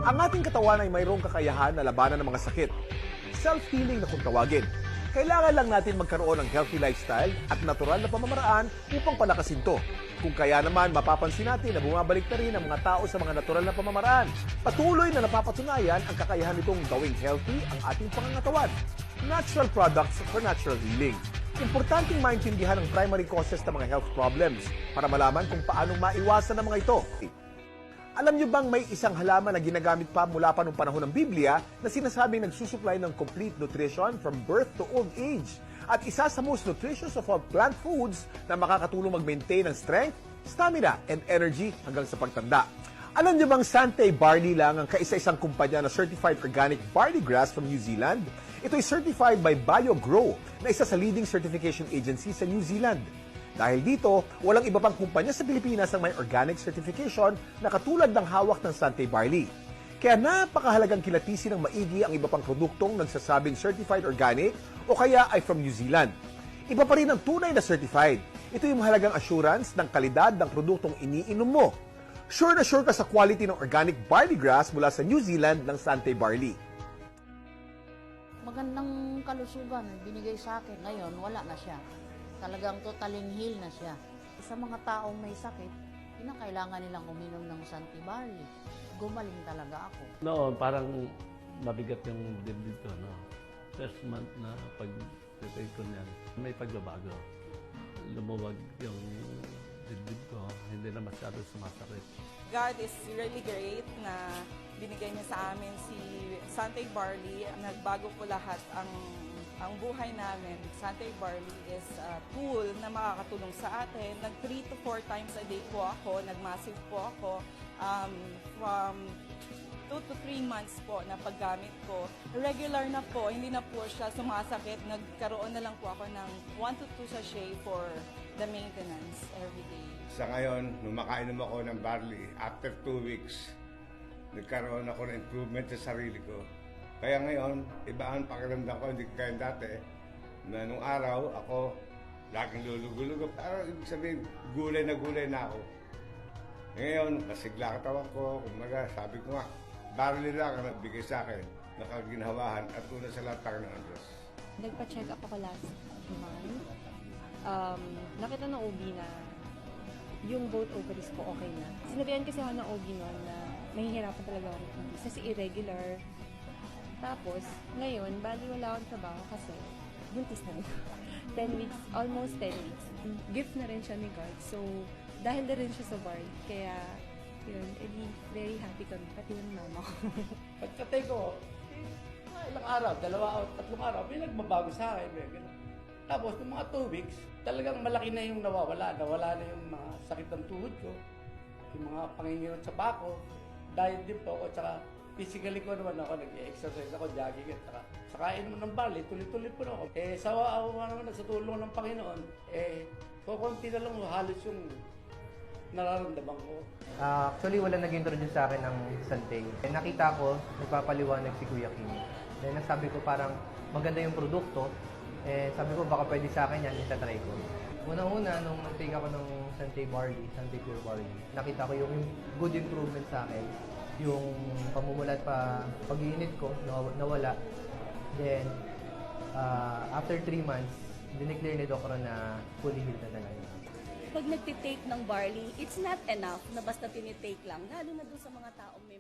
Ang ating katawan ay mayroong kakayahan na labanan ng mga sakit. Self-healing na kung tawagin. Kailangan lang natin magkaroon ng healthy lifestyle at natural na pamamaraan upang palakasin to. Kung kaya naman, mapapansin natin na bumabalik na rin ang mga tao sa mga natural na pamamaraan. Patuloy na napapatunayan ang kakayahan nitong gawing healthy ang ating pangangatawan. Natural products for natural healing. Importanteng maintindihan ang primary causes ng mga health problems para malaman kung paano maiwasan ang mga ito. Alam niyo bang may isang halaman na ginagamit pa mula pa noong panahon ng Biblia na sinasabing nagsusupply ng complete nutrition from birth to old age? At isa sa most nutritious of all plant foods na makakatulong mag-maintain ng strength, stamina, and energy hanggang sa pagtanda. Alam niyo bang Santay Barley lang ang kaisa-isang kumpanya na certified organic barley grass from New Zealand? Ito ay certified by BioGrow na isa sa leading certification agency sa New Zealand. Dahil dito, walang iba pang kumpanya sa Pilipinas ang may organic certification na katulad ng hawak ng Santay Barley. Kaya napakahalagang kilatisin ng maigi ang iba pang produktong nagsasabing certified organic o kaya ay from New Zealand. Iba pa rin ang tunay na certified. Ito yung mahalagang assurance ng kalidad ng produktong iniinom mo. Sure na sure ka sa quality ng organic barley grass mula sa New Zealand ng Santay Barley. Magandang kalusugan binigay sa akin. Ngayon, wala na siya. Talagang totaling heal na siya. Sa mga taong may sakit, kailangan nilang uminom ng Santay Barley. Gumaling talaga ako. Noon, parang mabigat yung dibdib ko, no? First month na pag-take ko niyan, may pagbabago. Lumuwag yung dibdib ko, hindi na masyado sumasakit. God is really great na binigay niya sa amin si Santay Barley. Nagbago po lahat ang buhay namin. Santay Barley is a tool na makakatulong sa atin. Nag 3 to 4 times a day po ako, nagmassive po ako. From 2 to 3 months po na paggamit ko. Regular na po, hindi na po siya sumasakit. Nagkaroon na lang po ako ng 1 to 2 sachet for the maintenance every day. Sa ngayon, nung makainom ako ng barley, after 2 weeks, nagkaroon ako ng improvement sa sarili ko. Kaya ngayon, iba ang pakiramdam ko, hindi kaya dati, na nung araw, ako laging lulugulog. Parang ibig sabihin, gulay na ako. Ngayon, masigla katawan ko, kumaga, sabi ko nga, barley lang ang nagbigay sa akin, nakaginhawahan, at una sa lahat ng Diyos. Nagpa-check up ako last month. Nakita ng OB na yung both ovaries ko okay na. Sinabihan kasi ako ng OB noon na mahihirapan talaga ako kasi irregular. Tapos, ngayon, bali wala akong trabaho kasi buntis na rin. 10 weeks, almost 10 weeks. Gift na rin siya ni God. So, dahil na rin siya sa bar, kaya, yun, very happy kami, pati yung mama ko. Pagkatay ko, ilang araw, 2 o 3 araw, may nagbabago sa akin. Ganun. Tapos, ng mga 2 weeks, talagang malaki na yung nawawala. Nawala na yung mga sakit ng tuhod ko, yung mga pangingirot sa bako, diet din po ako, tsaka physically ko naman ako, nag-exercise ako, jogging, at saka inom ng barley, tuloy-tuloy po na ako. Sa awa naman, sa tulong ng Panginoon, kukunti na lang halos yung nararamdaman ko. Actually, wala nag-introduce sa akin ng Santay. Nakita ko, nagpapaliwanag si Kuya Kim. Then nasabi ko parang maganda yung produkto. Sabi ko baka pwede sa akin yan, itatry ko. Una-una, nung nag-take ako ng Santay Barley, Santay Pure Barley, nakita ko yung good improvement sa akin. Yung pamumulat pag-iinit ko, nawala. Then, after 3 months, dineclare ni Dokro na fully healed na talaga. Pag nagtitake ng barley, it's not enough na basta tinitake lang. Lalo na doon sa mga taong may